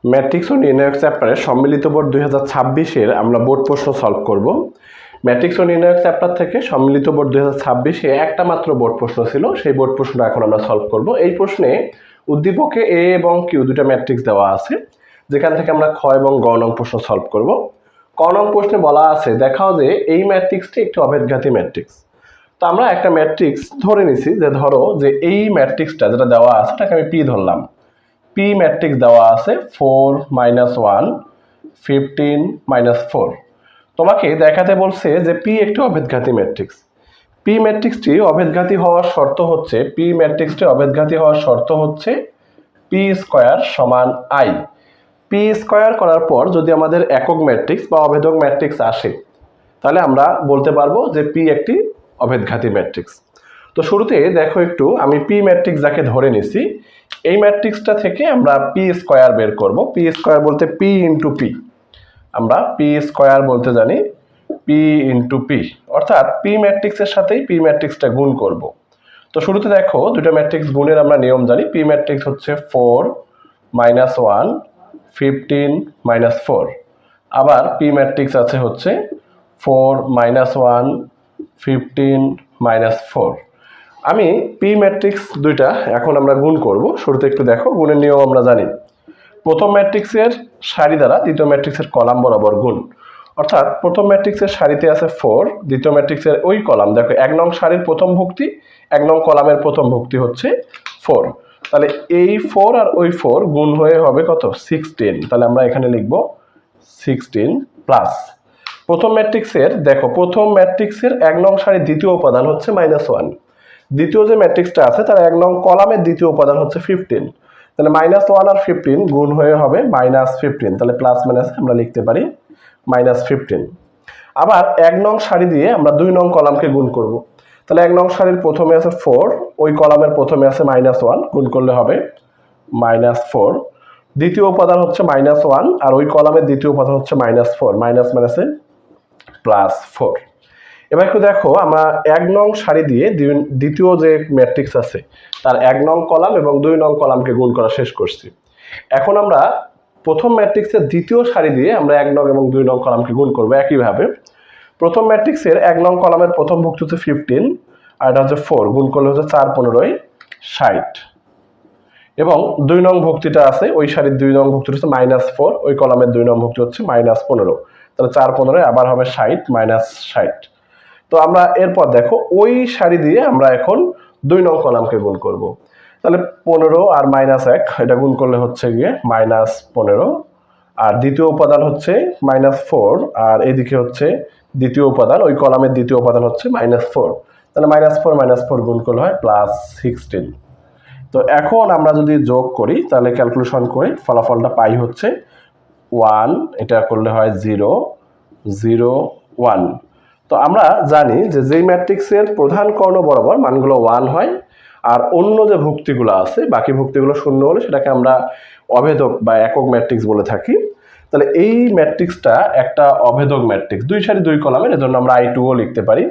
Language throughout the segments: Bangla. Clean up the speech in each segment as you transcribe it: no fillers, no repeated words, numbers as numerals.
ম্যাট্রিক্স ও নির্ণায়ক চ্যাপ্টারের সম্মিলিত বোর্ড 2026-এর আমরা বোর্ড প্রশ্ন সলভ করব। ম্যাট্রিক্স ও নির্ণায়ক চ্যাপ্টার থেকে সম্মিলিত বোর্ড 2026-এ একটা মাত্র বোর্ড প্রশ্ন ছিল, সেই বোর্ড প্রশ্নটা এখন আমরা সলভ করব। এই প্রশ্নে উদ্দীপকে এ এবং কিউ দুটো ম্যাট্রিক্স দেওয়া আছে, যেখান থেকে আমরা খ এবং গ নং প্রশ্ন সলভ করব। ক নং প্রশ্নে বলা আছে, দেখাও যে এই ম্যাট্রিক্সটি একটি অভেদঘাতী ম্যাট্রিক্স। তো আমরা একটা ম্যাট্রিক্স ধরে নিছি, যে ধরো যে এই ম্যাট্রিক্সটা যেটা দেওয়া আছে এটাকে আমি পি ধরলাম। পি ম্যাট্রিক্স দেওয়া আছে 4 - 1 15 - 4। তোমাকে দেখাতে বলছে যে পি একটি অভেদঘাতী ম্যাট্রিক্স। পি ম্যাট্রিক্সটি অভেদঘাতী হওয়ার শর্ত হচ্ছে পি স্কয়ার সমান আই। পি স্কয়ার করার পর যদি আমাদের একক ম্যাট্রিক্স বা অভেদক ম্যাট্রিক্স আসে, তাহলে আমরা বলতে পারবো যে পি একটি অভেদঘাতী ম্যাট্রিক্স। তো শুরুতে দেখো একটু, আমি পি ম্যাট্রিক্স যাকে ধরে নিছি, এই ম্যাট্রিক্সটা থেকে আমরা পি স্কয়ার বের করব। পি স্কয়ার বলতে পি ইন্টু পি, আমরা পি স্কয়ার বলতে জানি পি ইন্টু পি, অর্থাৎ পি ম্যাট্রিক্সের সাথেই পি ম্যাট্রিক্সটা গুণ করব। তো শুরুতে দেখো দুটো ম্যাট্রিক্স গুণের আমরা নিয়ম জানি। পি ম্যাট্রিক্স হচ্ছে 4 - 1 15 - 4। আবার পি ম্যাট্রিক্স আছে হচ্ছে 4 - 1 15 - 4। আমি পি ম্যাট্রিক্স দুইটা এখন আমরা গুণ করব। শুরুতে একটু দেখো, গুণের নিয়ম আমরা জানি। প্রথম ম্যাট্রিক্সের সারি দ্বারা দ্বিতীয় ম্যাট্রিক্সের কলাম বরাবর গুণ, অর্থাৎ প্রথম ম্যাট্রিক্সের সারিতে আছে 4, দ্বিতীয় ম্যাট্রিক্সের ওই কলাম, দেখো 1 নং সারির প্রথম ভুক্তি, 1 নং কলামের প্রথম ভুক্তি হচ্ছে 4। তাহলে এই 4 আর ওই 4 গুণ হয়ে হবে কত? 16। তাহলে আমরা এখানে লিখব 16 প্লাস প্রথম ম্যাট্রিক্সের, দেখো প্রথম ম্যাট্রিক্সের 1 নং সারির দ্বিতীয় উপাদান হচ্ছে -1। দ্বিতীয় যে ম্যাট্রিক্সটা আছে তার 1 নং কলামের দ্বিতীয় উপাদান হচ্ছে 15। তাহলে -1 আর 15 গুণ হয়ে হবে -15। তাহলে প্লাস মাইনাস আমরা লিখতে পারি -15। আবার 1 নং সারি দিয়ে আমরা 2 নং কলামকে গুণ করব। তাহলে 1 নং সারির প্রথমে আছে 4, ওই কলামের প্রথমে আছে -1, গুণ করলে হবে -4। দ্বিতীয় উপাদান হচ্ছে -1 আর ওই কলামের দ্বিতীয় উপাদান হচ্ছে -4, মাইনাস মাইনাসে +4। এবার একটু দেখো, আমরা 1 নং সারি দিয়ে দ্বিতীয় যে ম্যাট্রিক্স আছে তার 1 নং কলাম এবং 2 নং কলামকে গুণ করা শেষ করছি। এখন আমরা প্রথম ম্যাট্রিক্সের দ্বিতীয় সারি দিয়ে আমরা 1 নং এবং 2 নং কলামকে গুণ করব একইভাবে। প্রথম ম্যাট্রিক্সের 1 নং কলামের প্রথম ভুক্তি হচ্ছে 15 আর এটা হচ্ছে 4, গুণ করলে হচ্ছে 4 15 60। এবং 2 নং ভুক্তিটা আছে, ওই সারির 2 নং ভুক্তি হচ্ছে -4, ওই কলামের 2 নং ভুক্তি হচ্ছে -15। তাহলে 4 15 আবার হবে 60 -60। তো আমরা এরপর দেখো ওই সারি দিয়ে আমরা এখন 2 নং কলামকে গুণ করব। তাহলে 15 আর -1 এটা গুণ করলে হচ্ছে গিয়ে -15, আর দ্বিতীয় উপাদান হচ্ছে -4 আর এদিকে হচ্ছে দ্বিতীয় উপাদান, ওই কলামের দ্বিতীয় উপাদান হচ্ছে -4। তাহলে -4 - 4 গুণ করলে হয় +16। তো এখন আমরা যদি যোগ করি, তাহলে ক্যালকুলেশন করে ফলাফলটা পাই হচ্ছে 1, এটা করলে হয় 0 0 1। তো আমরা জানি যে যেই ম্যাট্রিক্সের প্রধান কর্ণ বরাবর মানগুলো 1 হয় আর অন্য যে ভুক্তিগুলো আছে বাকি ভুক্তিগুলো 0 হলে সেটাকে আমরা অভেদক বা একক ম্যাট্রিক্স বলে থাকি। তাহলে এই ম্যাট্রিক্সটা একটা অভেদক ম্যাট্রিক্স, 2 সারি 2 কলামের, এজন্য আমরা I2 ও লিখতে পারি।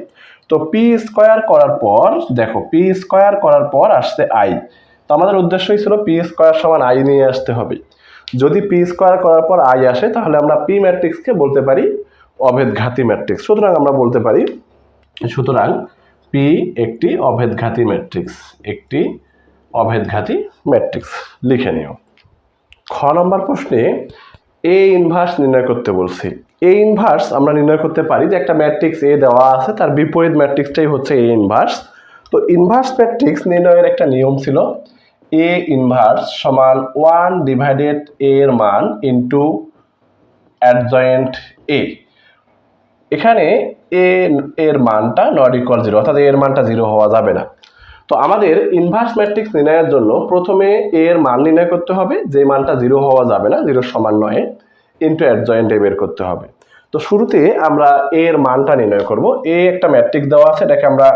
তো পি স্কয়ার করার পর দেখো, পি স্কয়ার করার পর আসছে আই। তো আমাদের উদ্দেশ্যই ছিল পি স্কয়ার সমান আই নিয়ে আসতে হবে। যদি পি স্কয়ার করার পর আই আসে তাহলে আমরা পি ম্যাট্রিক্সকে বলতে পারি অভেদঘাতী ম্যাট্রিক্স। সুতরাং আমরা বলতে পারি, সুতরাং পি একটি অভেদঘাতী ম্যাট্রিক্স, একটি অভেদঘাতী ম্যাট্রিক্স লিখে নিও। খ নম্বর প্রশ্নে এ ইনভার্স নির্ণয় করতে বলছি। এ ইনভার্স আমরা নির্ণয় করতে পারি যে একটা ম্যাট্রিক্স এ দেওয়া আছে, তার বিপরীত ম্যাট্রিক্সটাই হচ্ছে এ ইনভার্স। তো ইনভার্স ম্যাট্রিক্স নির্ণয়ের একটা নিয়ম ছিল, এ ইনভার্স সমান 1/a এর মান ইন্টু অ্যাডজয়েন্ট এ। এখানে এ এর মানটা নট ইকুয়াল 0, অর্থাৎ এর মানটা 0 হওয়া যাবে না। তো আমাদের ইনভার্স ম্যাট্রিক্স নির্ণয়ের জন্য প্রথমে এর মান নির্ণয় করতে হবে, যে মানটা 0 হওয়া যাবে না, 0 সমান নয়, ইন্টু অ্যাডজয়েন্ট এ বের করতে হবে। তো শুরুতে আমরা এর মানটা নির্ণয় করব। এ একটা ম্যাট্রিক্স দেওয়া আছে, এটাকে আমরা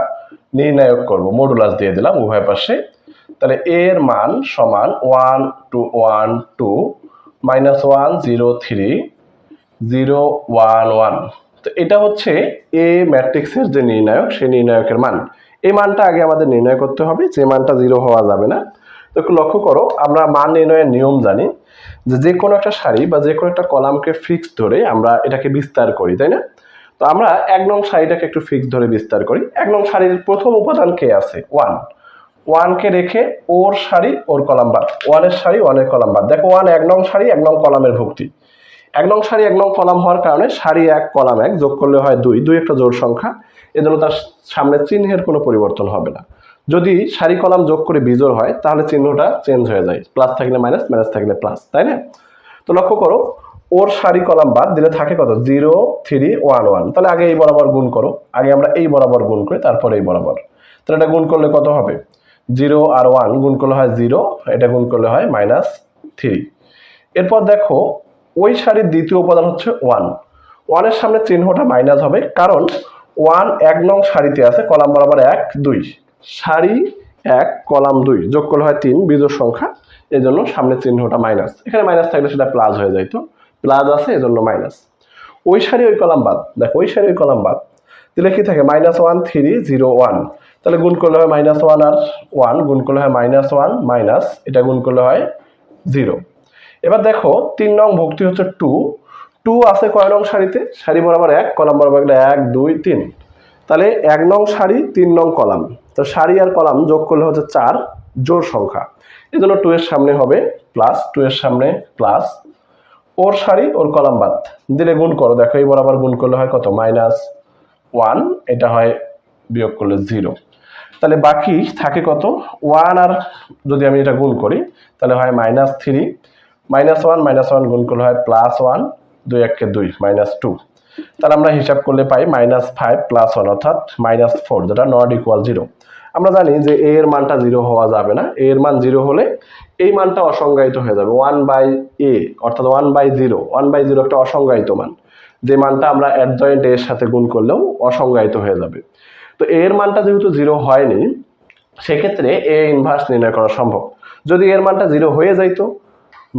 নির্ণায়ক করব, মডুলাস দিয়ে দিলাম উভয় পাশে। তাহলে এর মান সমান 1 2 1 2 -1 0 3 0 1 1। তো এটা হচ্ছে এ ম্যাট্রিক্সের যে নির্ণায়ক, সেই নির্ণায়কের মান। এই মানটা আগে আমাদের নির্ণয় করতে হবে, যে মানটা 0 হওয়া যাবে না। তো একটু লক্ষ্য করো, আমরা মান নির্ণয়ের নিয়ম জানি যে কোনো একটা সারি বা যে কোনো একটা কলামকে ফিক্স ধরে আমরা এটাকে বিস্তার করি, তাই না? তো আমরা 1 নং সারিটাকে একটু ফিক্স ধরে বিস্তার করি। 1 নং সারির প্রথম উপাদান কে আছে? 1 কে রেখে ওর সারি ওর কলাম বাদ, 1 এর সারি 1 এর কলাম বাদ। দেখো 1 1 নং সারি 1 নং কলামের ভুক্তি। 1 নং সারি 1 নং কলাম হওয়ার কারণে সারি 1 কলাম 1 যোগ করলে হয় 2, 2 একটা জোড় সংখ্যা, এজন্য তার সামনে চিহ্নের কোনো পরিবর্তন হবে না। যদি সারি কলাম যোগ করে বিজোড় হয় তাহলে চিহ্নটা চেঞ্জ হয়ে যায়, প্লাস থাকলে মাইনাস, মাইনাস থাকলে প্লাস, তাই না? তো লক্ষ্য করো, ওর সারি কলাম বাদ দিলে থাকে কত? 0 3 1 1। তাহলে আগে এই বরাবর গুণ করো, আগে আমরা এই বরাবর গুণ করি, তারপর এই বরাবর। তাহলে এটা গুণ করলে কত হবে? 0 আর 1 গুণ করলে হয় 0, এটা গুণ করলে হয় -3। এরপর দেখো ওই সারির দ্বিতীয় উপাদান হচ্ছে 1 এর সামনে চিহ্নটা মাইনাস হবে, কারণ 1 1 নং সারিতে আছে, কলাম বরাবর 1 2, সারি 1 কলাম 2 যোগ করলে হয় 3, বিজোড় সংখ্যা, এজন্য সামনে চিহ্নটা মাইনাস। এখানে মাইনাস থাকলে সেটা প্লাস হয়ে যাইত, প্লাস আছে এজন্য মাইনাস। ওই সারি ওই কলাম বাদ, দেখো ওই সারি ওই কলাম বাদ দিলে কি থাকে? -1 3 0 1। তাহলে গুণ করলে হয় -1 আর 1 গুণ করলে হয় -1 মাইনাস, এটা গুণ করলে হয় 0। এবার দেখো 3 নং ভুক্তি হচ্ছে 2 আছে কয় নং সারিতে? সারি বরাবর 1 কলাম বরাবর 1 2 3। তাহলে 1 নং সারি 3 নং কলাম, তো সারি আর কলাম যোগ করলে হচ্ছে 4, জোড় সংখ্যা, এই জন্য 2 এর সামনে হবে প্লাস, 2 এর সামনে প্লাস, ওর সারি ওর কলাম বাদ দিলে গুণ করো, দেখো এই বরাবর গুণ করলে হয় কত? -1, এটা হয় বিয়োগ করলে 0। তাহলে বাকি থাকে কত? 1 আর যদি আমি এটা গুণ করি তাহলে হয় -3, -1 গুণ করলে হয় +1, 2 1 কে 2 -2। তাহলে আমরা হিসাব করলে পাই -5 + 1 অর্থাৎ -4, যেটা নট ইকুয়াল 0। আমরা জানি যে a এর মানটা 0 হওয়া যাবে না, a এর মান 0 হলে এই মানটা অসংজ্ঞায়িত হয়ে যাবে। 1/a অর্থাৎ 1/0, 1/0 একটা অসংজ্ঞায়িত মান, যে মানটা আমরা অ্যাডজয়েন্ট a এর সাথে গুণ করলেও অসংজ্ঞায়িত হয়ে যাবে। তো a এর মানটা যেহেতু 0 হয়নি, সেক্ষেত্রে a ইনভার্স নির্ণয় করা সম্ভব। যদি এর মানটা 0 হয়ে যাইতো,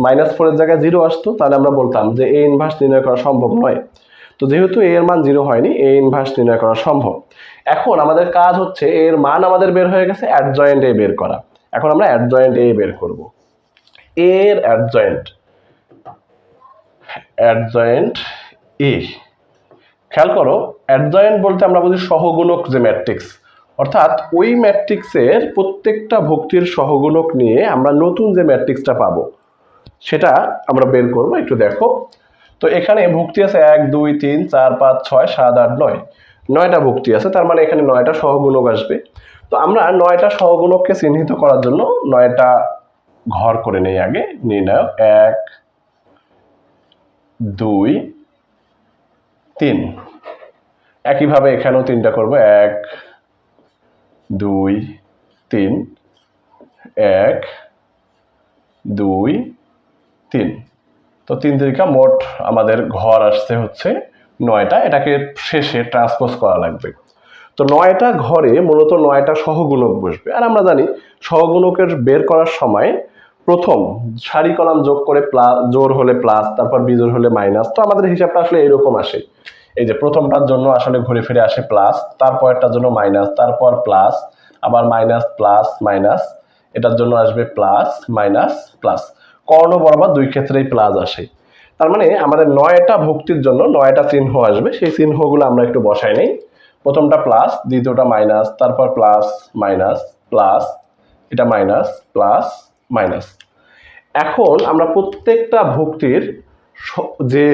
-4 এর জায়গায় 0 আসতো, তাহলে আমরা বলতাম যে a ইনভার্স নির্ণয় করা সম্ভব নয়। তো যেহেতু a এর মান 0 হয়নি, a ইনভার্স নির্ণয় করা সম্ভব। এখন আমাদের কাজ হচ্ছে a এর মান আমাদের বের হয়ে গেছে, অ্যাডজয়েন্ট a বের করা। এখন আমরা অ্যাডজয়েন্ট a বের করব। a এর অ্যাডজয়েন্ট a, খেয়াল করো, অ্যাডজয়েন্ট বলতে আমরা বুঝি সহগুণক যে ম্যাট্রিক্স, অর্থাৎ ওই ম্যাট্রিক্সের প্রত্যেকটা ভুক্তির সহগুণক নিয়ে আমরা নতুন যে ম্যাট্রিক্সটা পাবো সেটা আমরা বের করব। একটু দেখো, তো এখানে ভুক্তি আছে 1 2 3 4 5 6 7 8 9, 9টা ভুক্তি আছে, তার মানে এখানে 9টা সহগুণক আসবে। তো আমরা 9টা সহগুণককে চিহ্নিত করার জন্য 9টা ঘর করে নেই আগে। নির্ণায়ক 1 2 3, একইভাবে এখানেও 3টা করব, 1 2 3 1 2 3। তো 3 3 মোট আমাদের ঘর আসছে হচ্ছে 9টা, এটাকে শেষে ট্রান্সপোজ করা লাগবে। তো 9টা ঘরে মূলত 9টা সহগুণক বসবে। আর আমরা জানি সহগুণকের বের করার সময় প্রথম সারি কলাম যোগ করে জোড় হলে প্লাস, তারপর বিজোড় হলে মাইনাস। তো আমাদের হিসাবটা আসলে এরকম আসে, এই যে প্রথমটার জন্য আসলে ঘুরে ফিরে আসে প্লাস, তারপরটার জন্য মাইনাস, তারপর প্লাস, আবার মাইনাস প্লাস মাইনাস, এটার জন্য আসবে প্লাস মাইনাস প্লাস, কর্ণ বরাবর 2 ক্ষেত্রেই প্লাস আসে। তার মানে আমাদের 9টা ভুক্তির জন্য 9টা চিহ্ন আসবে, সেই চিহ্নগুলো আমরা একটু বসাই নেই। প্রথমটা প্লাস, দ্বিতীয়টা মাইনাস, তারপর প্লাস মাইনাস প্লাস, এটা মাইনাস প্লাস মাইনাস। এখন আমরা প্রত্যেকটা ভুক্তির যে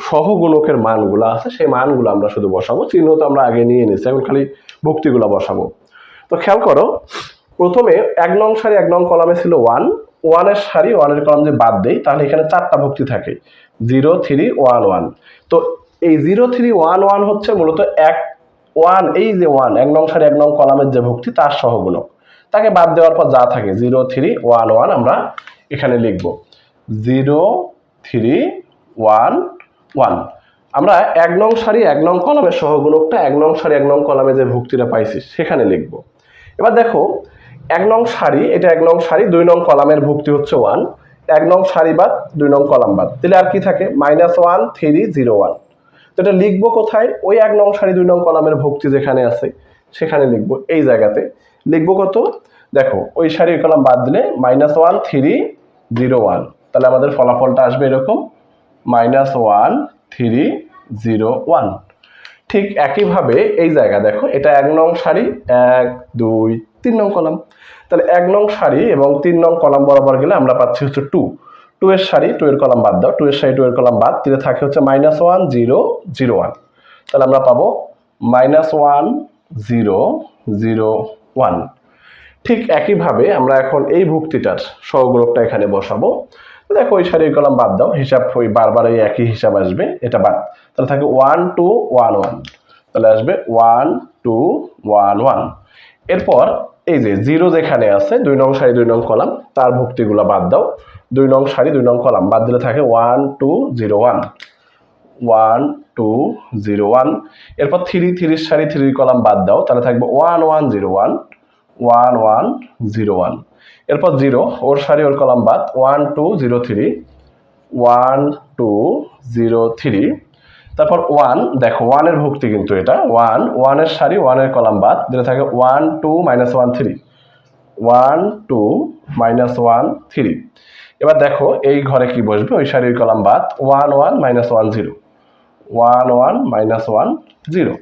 সহগুণকের মানগুলো আছে সেই মানগুলো আমরা শুধু বসাবো, চিহ্ন তো আমরা আগে নিয়ে নিচ্ছি, এখন খালি ভুক্তিগুলো বসাবো। তো খেয়াল করো, প্রথমে 1 নং সারি 1 নং কলামে ছিল 1 এর সারি 1 এর কলাম যে বাদ দেই, তাহলে এখানে 4টা ভুক্তি থাকে, 0 3 1 1। তো এই 0 3 1 1 হচ্ছে মূলত 1 এই যে 1 নং সারি 1 নং কলামের যে ভুক্তি তার সহগুণক, তাকে বাদ দেওয়ার পর যা থাকে 0 3 1 1 আমরা এখানে লিখব। 0 3 1 1 আমরা 1 নং সারি 1 নং কলামের সহগুণকটা 1 নং সারি 1 নং কলামে যে ভুক্তিটা পাইছি সেখানে লিখব। এবার দেখো 1 নং সারি, এটা 1 নং সারি 2 নং কলামের ভুক্তি হচ্ছে 1, 1 নং সারি বাদ 2 নং কলাম বাদ দিলে আর কি থাকে? -1 3 0 1। তো এটা লিখবো কোথায়? ওই 1 নং সারি 2 নং কলামের ভুক্তি যেখানে আছে সেখানে লিখবো, এই জায়গাতে লিখবো কত? দেখো ওই সারি কলাম বাদ দিলে -1 3 0 1, তাহলে আমাদের ফলাফলটা আসবে এরকম -1 3 0 1। ঠিক একইভাবে এই জায়গা দেখো, এটা 1 নং সারি, 1 2 3 নং কলাম। তাহলে 1 নং সারি এবং 3 নং কলাম বরাবর গেলে আমরা পাচ্ছি হচ্ছে 2 2 এর সারি 2 এর কলাম বাদ দাও, 2 এর সারি 2 এর কলাম বাদ দিলে থাকে হচ্ছে -1 0 0 1। তাহলে আমরা পাবো -1 0 0 1। ঠিক একইভাবে আমরা এখন এই ভুক্তিটার সহগুণকটা এখানে বসাবো। দেখো ওই সারির কলাম বাদ দাও, হিসাব ওই বারবার এই একই হিসাব আসবে, এটা বাদ। তাহলে থাকে 1 2 1 1। তাহলে আসবে 1 2 1 1। এরপর এই যে 0 যেখানে আছে 2 নং সারি 2 নং কলাম, তার ভুক্তিগুলো বাদ দাও। 2 নং সারি 2 নং কলাম বাদ দিলে থাকে 1 2 0 1 1 2 0 1। এরপর 3 3 সারি 3 কলাম বাদ দাও, তাহলে থাকবে 1 1 0 1 1 1 0 1। এরপর 0 ওর সারি ওর কলাম বাদ, 1 2 0 3 1 2 0 3। তারপর 1 দেখো 1 এর ভুক্তি কিন্তু এটা 1 1 এর সারি 1 এর কলাম বাদ দিলে থাকে 1 2 -1 3 1 2 -1 3। এবার দেখো এই ঘরে কি বসবে, ওই সারি ওই কলাম বাদ 1 1 -1 0 1 1 -1 0।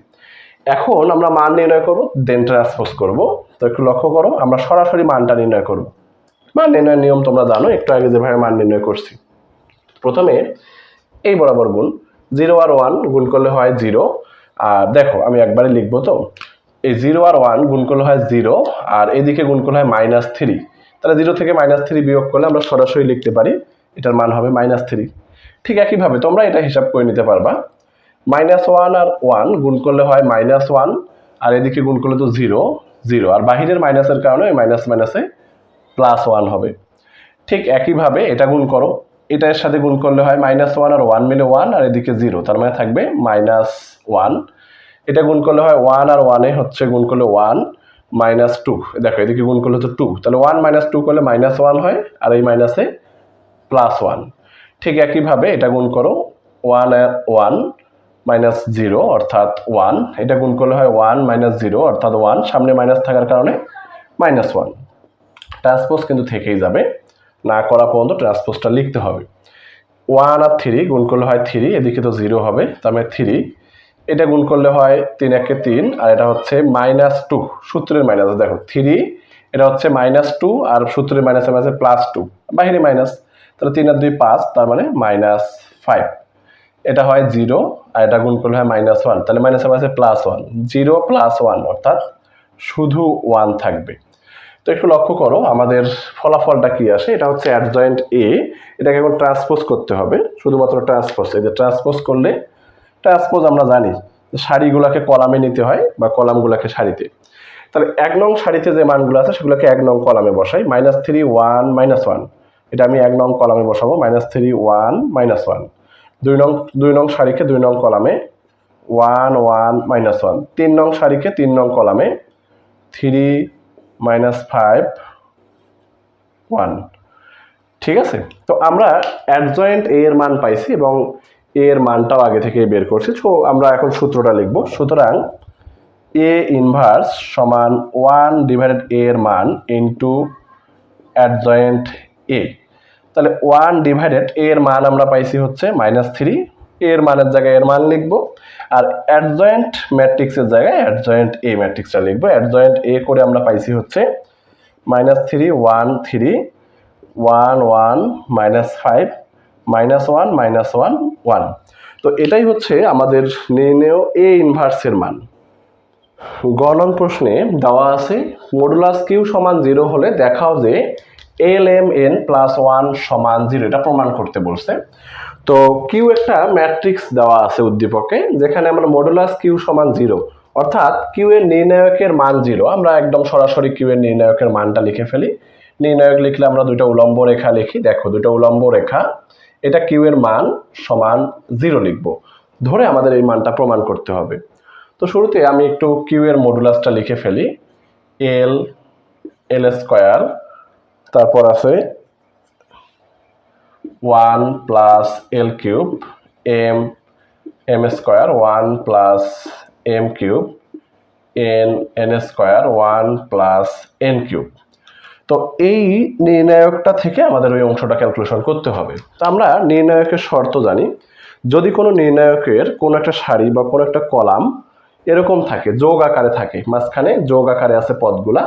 এখন আমরা মান নির্ণয় করব, দেন ট্রান্সপোজ করব। তো একটু লক্ষ্য করো, আমরা সরাসরি মানটা নির্ণয় করব। মান নির্ণয়ের নিয়ম তোমরা জানো, একটু আগে যেভাবে মান নির্ণয় করছি। প্রথমে এই বরাবর গুণ, 0 আর 1 গুণ করলে হয় 0। আর দেখো আমি একবারে লিখবো, তো এই 0 আর 1 গুণ করলে হয় 0, আর এদিকে গুণ করলে হয় -3। তাহলে 0 থেকে -3 বিয়োগ করলে আমরা সরাসরি লিখতে পারি এটার মান হবে -3। ঠিক একইভাবে তোমরা এটা হিসাব করে নিতে পারবা। -1 আর 1 গুণ করলে হয় -1, আর এদিকে গুণ করলে তো 0 0, আর বাহিরের মাইনাসের কারণে ওই মাইনাস মাইনাসে +1 হবে। ঠিক একইভাবে এটা গুণ করো, এটার সাথে গুণ করলে হয় -1 আর 1 মিলে 1, আর এদিকে 0, তার মানে থাকবে -1। এটা গুণ করলে হয় 1 আর 1 এ হচ্ছে গুণ করলে 1 -2। দেখো এদিকে গুণ করলে তো 2, তাহলে 1 -2 করলে -1 হয়, আর এই মাইনাসে +1। ঠিক একইভাবে এটা গুণ করো, 1 আর 1 -0 অর্থাৎ 1, এটা গুণ করলে হয় 1 -0 অর্থাৎ 1, সামনে মাইনাস থাকার কারণে -1। ট্রান্সপোজ কিন্তু থেকেই যাবে, না করা পর্যন্ত ট্রান্সপোজটা লিখতে হবে। 1 আর 3 গুণ করলে হয় 3, এদিকে তো 0 হবে, তার মানে 3। এটা গুণ করলে হয় 3 1 3, আর এটা হচ্ছে -2, সূত্রের মাইনাস। দেখো 3 এটা হচ্ছে -2, আর সূত্রের মাইনাসে মাঝে +2, বাহিরে মাইনাস। তাহলে 3 আর 2 5, তার মানে -5। এটা হয় 0, আর এটা গুণ করলে হয় -1, তাহলে মাইনাসে মাঝে +1, 0 +1 অর্থাৎ শুধু 1 থাকবে। তো একটু লক্ষ্য করো আমাদের ফলাফলটা কি আসে, এটা হচ্ছে অ্যাডজয়েন্ট এ। এটাকে এখন ট্রান্সপোজ করতে হবে, শুধুমাত্র ট্রান্সপোজ। এই যে ট্রান্সপোজ করলে, ট্রান্সপোজ আমরা জানি সারিগুলোকে কলামে নিতে হয় বা কলামগুলোকে সারিতে। তাহলে 1 নং সারিতে যে মানগুলো আছে সেগুলোকে 1 নং কলামে বসাই। -3 1 -1, এটা আমি 1 নং কলামে বসাবো, -3 1 -1। 2 নং সারিকে 2 নং কলামে 1 1 -1। 3 নং সারিকে 3 নং কলামে 3 -5 1। ঠিক আছে, তো আমরা অ্যাডজয়েন্ট এ এর মান পাইছি এবং এ এর মানটাও আগে থেকে বের করছি। তো আমরা এখন সূত্রটা লিখব। সুতরাং এ ইনভার্স সমান 1/a এর মান ইন্টু অ্যাডজয়েন্ট এ। তাহলে 1/a এর মান আমরা পাইছি হচ্ছে -3, এর মানের জায়গায় এর মান লিখব, আর অ্যাডজয়েন্ট ম্যাট্রিক্সের জায়গায় অ্যাডজয়েন্ট এ ম্যাট্রিক্সটা লিখব। অ্যাডজয়েন্ট এ করে আমরা পাইছি হচ্ছে -3 1 3 1 1 -5 -1 -1 1। তো এটাই হচ্ছে আমাদের নির্ণেয় এ ইনভার্সের মান। গ নং প্রশ্নে দেওয়া আছে মডুলাস কিউ সমান 0 হলে দেখাও যে LMN + 1 সমান 0, এটা প্রমাণ করতে বলছে। তো কিউ একটা ম্যাট্রিক্স দেওয়া আছে উদ্দীপকে, যেখানে আমরা মডুলাস কিউ সমান 0 অর্থাৎ কিউ এর নির্ণায়কের মান 0, আমরা একদম সরাসরি কিউ এর নির্ণায়কের মানটা লিখে ফেলি। নির্ণায়ক লিখলে আমরা দুটো উলম্ব রেখা লিখি। দেখো দুটো উলম্ব রেখা, এটা কিউ এর মান সমান 0 লিখব, ধরে আমাদের এই মানটা প্রমাণ করতে হবে। তো শুরুতে আমি একটু কিউ এর মডুলাসটা লিখে ফেলি। L স্কয়ার, তারপর আছে 1 + L cube, M square 1 + M cube, N square 1 + N cube. তো এই নির্ণায়কটা থেকে আমাদের ওই অংশটা ক্যালকুলেশন করতে হবে। তো আমরা নির্ণায়কের শর্ত জানি, যদি কোনো নির্ণায়কের কোনো একটা সারি বা কোনো একটা কলাম এরকম থাকে, যোগ আকারে থাকে, মাঝখানে যোগ আকারে আছে পদগুলা,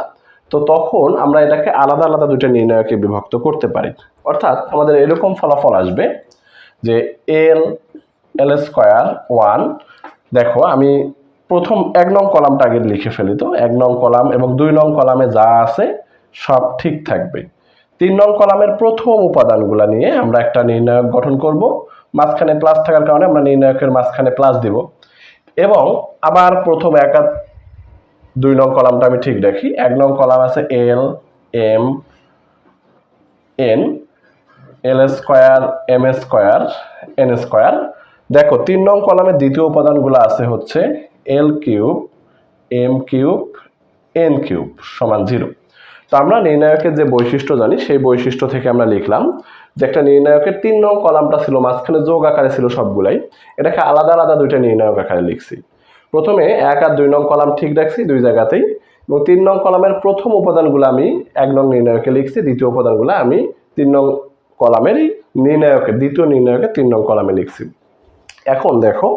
তো তখন আমরা এটাকে আলাদা আলাদা দুইটা নির্ণায়কে বিভক্ত করতে পারি। অর্থাৎ আমাদের এরকম ফলাফল আসবে যে এল স্কোয়ার 1, দেখো আমি প্রথম 1 নং কলামটা আগে লিখে ফেলি। তো 1 নং কলাম এবং 2 নং কলামে যা আছে সব ঠিক থাকবে। 3 নং কলামের প্রথম উপাদানগুলা নিয়ে আমরা একটা নির্ণায়ক গঠন করব, মাঝখানে প্লাস থাকার কারণে আমরা নির্ণায়কের মাঝখানে প্লাস দিব, এবং আবার প্রথম 1 আর 2 নং কলামটা আমি ঠিক রাখি। 1 নং কলাম আছে L M N, L square M square N square. দেখো 3 নং কলামের দ্বিতীয় উপাদানগুলো আছে হচ্ছে L cube M cube N cube সমান 0। তো আমরা নির্ণায়কের যে বৈশিষ্ট্য জানি সেই বৈশিষ্ট্য থেকে আমরা লিখলাম যে একটা নির্ণায়কের 3 নং কলামটা ছিল মাঝখানে যোগ আকারে ছিল সবগুলাই, এটাকে আলাদা আলাদা দুইটা নির্ণায়ক আকারে লিখছি। প্রথমে 1 আর 2 নং কলাম ঠিক রাখছি দুই জায়গাতেই, এবং 3 নং কলামের প্রথম উপাদানগুলো আমি 1 নং নির্ণায়কে লিখছি, দ্বিতীয় উপাদানগুলো আমি 3 নং কলামের নির্ণায়কের দ্বিতীয় নির্ণায়কের 3 নং কলামে লিখছি। এখন দেখো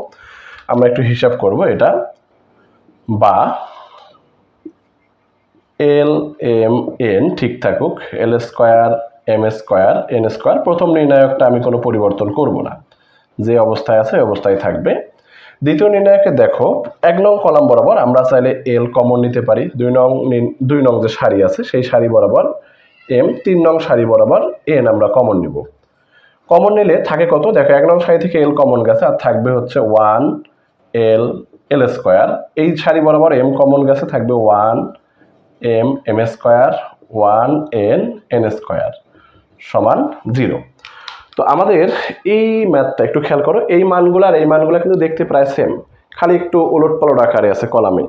আমরা একটু হিসাব করব এটা, বা এল এম এন ঠিক থাকুক, L square M square N square, প্রথম নির্ণায়কটা আমি কোনো পরিবর্তন করব না, যে অবস্থায় আছে ওই অবস্থায় থাকবে। দ্বিতীয় নির্ণায়কে দেখো 1 নং কলাম বরাবর আমরা চাইলে এল কমন নিতে পারি, 2 নং যে সারি আছে সেই সারি বরাবর এম, 3 নং সারি বরাবর এন আমরা কমন নিব। কমন নিলে থাকে কত, দেখো 1 নং সারি থেকে এল কমন গেছে, আর থাকবে হচ্ছে 1 এল এল স্কোয়ার। এই সারি বরাবর এম কমন গেছে, থাকবে 1 M M square 1 N N square সমান 0। তো আমাদের এই ম্যাথটা একটু খেয়াল করো, এই মানগুলো আর এই মানগুলো কিন্তু দেখতে প্রায় সেম, খালি একটু ওলট পালট আকারে আছে কলামে।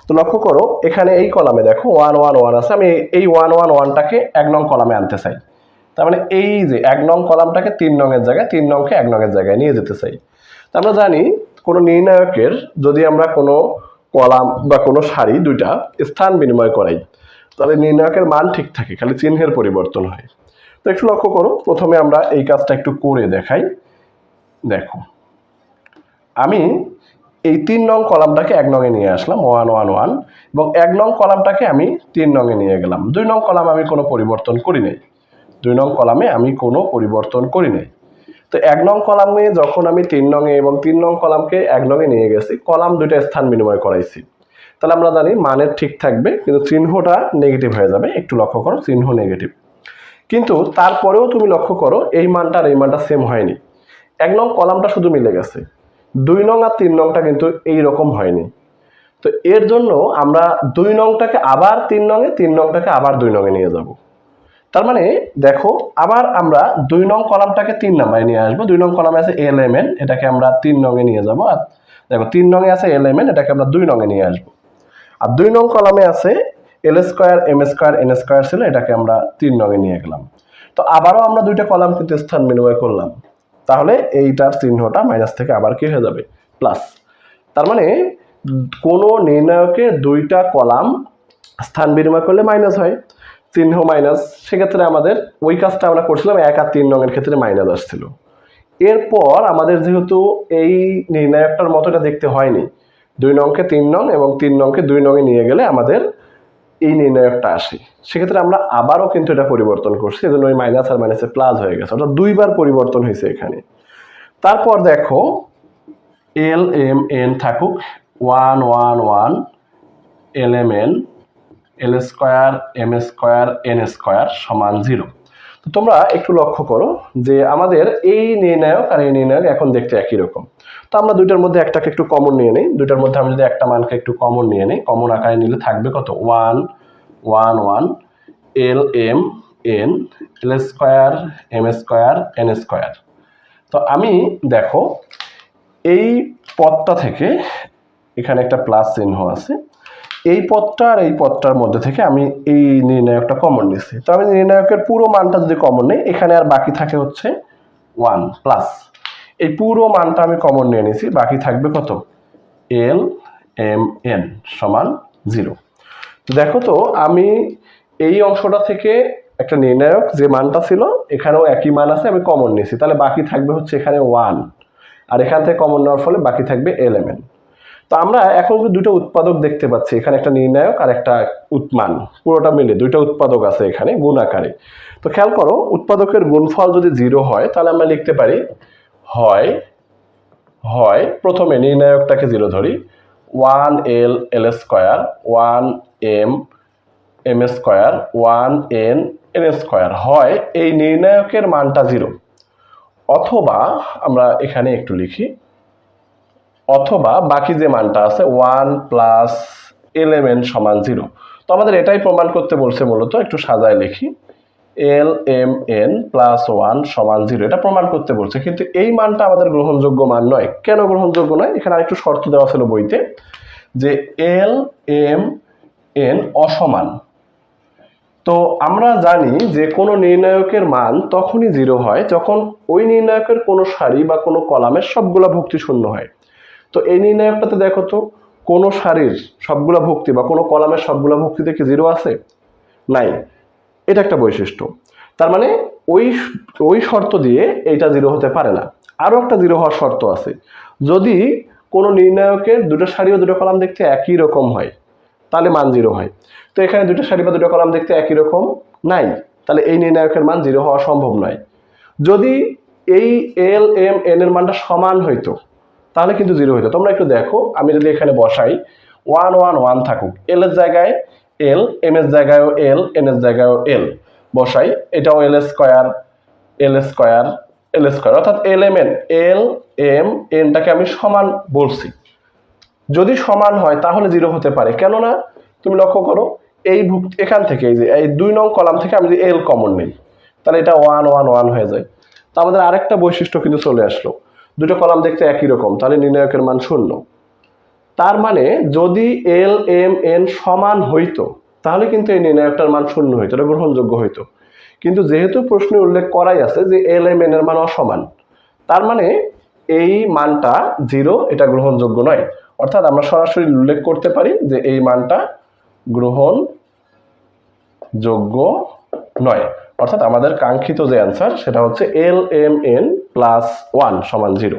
তো লক্ষ্য করো এখানে এই কলামে দেখো 1 1 1 আছে, আমি এই 1 1 1টাকে 1 নং কলামে আনতে চাই। তার মানে এই যে 1 নং কলামটাকে 3 নংয়ের জায়গায়, 3 নংকে 1 নংয়ের জায়গায় নিয়ে যেতে চাই। তো আমরা জানি কোনো নির্ণায়কের যদি আমরা কোনো কলাম বা কোনো সারি দুইটা স্থান বিনিময় করাই তাহলে নির্ণায়কের মান ঠিক থাকে, খালি চিহ্নের পরিবর্তন হয়। তো একটু লক্ষ্য করো, প্রথমে আমরা এই কাজটা একটু করে দেখাই। দেখো আমি এই 3 নং কলামটাকে 1 নংয়ে নিয়ে আসলাম 1 1 1, এবং 1 নং কলামটাকে আমি 3 নংয়ে নিয়ে গেলাম। 2 নং কলাম আমি কোনো পরিবর্তন করি নাই, 2 নং কলামে আমি কোনো পরিবর্তন করি নাই। তো 1 নং কলামে যখন আমি 3 নংয়ে এবং 3 নং কলামকে 1 নংয়ে নিয়ে গেছি, কলাম দুইটা স্থান বিনিময় করাইছি, তাহলে আমরা জানি মানের ঠিক থাকবে কিন্তু চিহ্নটা নেগেটিভ হয়ে যাবে। একটু লক্ষ্য করো চিহ্ন নেগেটিভ, কিন্তু তারপরেও তুমি লক্ষ্য করো এই মানটা আর এই মানটা সেম হয়নি। 1 নং কলামটা শুধু মিলে গেছে, 2 নং আর 3 নংটা কিন্তু এই রকম হয়নি। তো এর জন্য আমরা 2 নংটাকে আবার 3 নংয়ে, 3 নংটাকে আবার 2 নংয়ে নিয়ে যাব। তার মানে দেখো আবার আমরা 2 নং কলামটাকে 3 নম্বরে নিয়ে আসবো। 2 নং কলামে আছে এল এম এন, এটাকে আমরা 3 নংয়ে নিয়ে যাব। আর দেখো 3 নংয়ে আছে এল এম এন, এটাকে আমরা 2 নংয়ে নিয়ে আসবো। আর 2 নং কলামে আছে L square M square N square ছিল, এটাকে আমরা 3 নংয়ে নিয়ে গেলাম। তো আবারও আমরা দুইটা কলাম কিন্তু স্থান বিনিময় করলাম, তাহলে এইটার চিহ্নটা মাইনাস থেকে আবার কি হয়ে যাবে, প্লাস। তার মানে কোনো নির্ণায়কের দুইটা কলাম স্থান বিনিময় করলে মাইনাস হয়, চিহ্ন মাইনাস। সেক্ষেত্রে আমাদের ওই কাজটা আমরা করছিলাম 1 আর 3 নংয়ের ক্ষেত্রে মাইনাস আসছিল। এরপর আমাদের যেহেতু এই নির্ণায়কটার মতো এটা দেখতে হয়নি, 2 নংকে 3 নং এবং 3 নংকে 2 নংয়ে নিয়ে গেলে আমাদের এই নির্ণায়কটা আসে। সেক্ষেত্রে আমরা আবারও কিন্তু এটা পরিবর্তন করছি, এজন্য ওই মাইনাস আর মাইনাসে প্লাস হয়ে গেছে, অর্থাৎ দুইবার পরিবর্তন হয়েছে এখানে। তারপর দেখো এল এম এন থাকুক 1 1 1 L M N L square M square N square সমান 0। তো তোমরা একটু লক্ষ্য করো যে আমাদের এই নির্ণায়ক আর এই নির্ণায়ক এখন দেখতে একই রকম। তো আমরা দুইটার মধ্যে একটাকে একটু কমন নিয়ে নিই, দুইটার মধ্যে আমি যদি একটা মানকে একটু কমন নিয়ে নিই, কমন আকারে নিলে থাকবে কত 1 1 1 L M N L square M square N square. তো আমি দেখো এই পদটা থেকে এখানে একটা প্লাস চিহ্ন আছে, এই পদটা আর এই পদটার মধ্যে থেকে আমি এই নির্ণায়কটা কমন নিচ্ছি। তো আমি নির্ণায়কের পুরো মানটা যদি কমন নেই, এখানে আর বাকি থাকে হচ্ছে 1 প্লাস এই পুরো মানটা আমি কমন নিয়ে নিয়েছি, বাকি থাকবে কত এল এম এন সমান 0। দেখো তো আমি এই অংশটা থেকে একটা নির্ণায়ক যে মানটা ছিল এখানেও একই মান আছে, আমি কমন নিয়েছি, তাহলে বাকি থাকবে হচ্ছে এখানে 1, আর এখান থেকে কমন নেওয়ার ফলে বাকি থাকবে এলিমেন্ট। তো আমরা এখন দুটো উৎপাদক দেখতে পাচ্ছি, এখানে একটা নির্ণায়ক আর একটা উৎমান, পুরোটা মিলে দুইটা উৎপাদক আছে এখানে গুণ আকারে। তো খেয়াল করো, উৎপাদকের গুণফল যদি 0 হয় তাহলে আমরা লিখতে পারি হয় হয় প্রথমে নির্ণায়কটাকে 0 ধরি, 1l l square 1m m square 1n n square, হয় এই নির্ণায়কের মানটা 0, অথবা আমরা এখানে একটু লিখি অথবা বাকি যে মানটা আছে 1 প্লাস এলিমেন্ট সমান 0। তো আমাদের এটাই প্রমাণ করতে বলছে, মূলত একটু সাজায় লিখি এল এম এন প্লাস 1 সমান 0, এটা প্রমাণ করতে বলছে। কিন্তু এই মানটা আমাদের গ্রহণযোগ্য মান নয়। কেন গ্রহণযোগ্য নয়? এখানে আরেকটু শর্ত দেওয়া ছিল বইতে, যে এল এম এন অসমান। তো আমরা জানি যে কোনো নির্ণায়কের মান তখনই 0 হয় যখন ওই নির্ণায়কের কোনো সারি বা কোনো কলামের সবগুলা ভুক্তি শূন্য হয়। তো এই নির্ণায়কটাতে দেখো তো, কোনো সারির সবগুলা ভুক্তি বা কোনো কলামের সবগুলা ভুক্তিতে কি 0 আছে? নাই। এটা একটা বৈশিষ্ট্য। তার মানে ওই ওই শর্ত দিয়ে এইটা 0 হতে পারে না। আরো একটা 0 হওয়ার শর্ত আছে, যদি কোনো নির্ণায়কের দুটো সারি ও দুটো কলাম দেখতে একই রকম হয় তাহলে মান 0 হয়। তো এখানে দুটো সারি বা দুটো কলাম দেখতে একই রকম নাই, তাহলে এই নির্ণায়কের মান 0 হওয়া সম্ভব নয়। যদি এই এল এম এন এর মানটা সমান হইতো তাহলে কিন্তু 0 হইতো। তোমরা একটু দেখো, আমি যদি এখানে বসাই 1 1 1 থাকুক, এল এর জায়গায় এল, এম এর জায়গায়ও এল, এন এর জায়গায়ও এল বসাই, এটাও এল স্কয়ার এল স্কয়ার এল স্কয়ার, অর্থাৎ এল এম এন এনটাকে আমি সমান বলছি। যদি সমান হয় তাহলে 0 হতে পারে, কেননা তুমি লক্ষ্য করো এই এখান থেকে এই 2 নং কলাম থেকে আমি যদি এল কমন নিই তাহলে এটা 1 1 1 হয়ে যায়। তো আমাদের আরেকটা বৈশিষ্ট্য কিন্তু চলে আসলো, দুটো কলাম দেখতে একই রকম, তাহলে নির্ণায়কের মান 0। তার মানে যদি এল এম এন সমান হইতো তাহলে কিন্তু এই নির্ণায়কটার মান 0 হইতো, এটা গ্রহণযোগ্য হইতো। কিন্তু যেহেতু প্রশ্নে উল্লেখ করাই আছে যে এল এম এন এর মান অসমান, তার মানে এই মানটা 0, এটা গ্রহণযোগ্য নয়। অর্থাৎ আমরা সরাসরি উল্লেখ করতে পারি যে এই মানটা গ্রহণযোগ্য নয়। অর্থাৎ আমাদের কাঙ্ক্ষিত যে অ্যান্সার সেটা হচ্ছে এল এম এন প্লাস 1 সমান 0।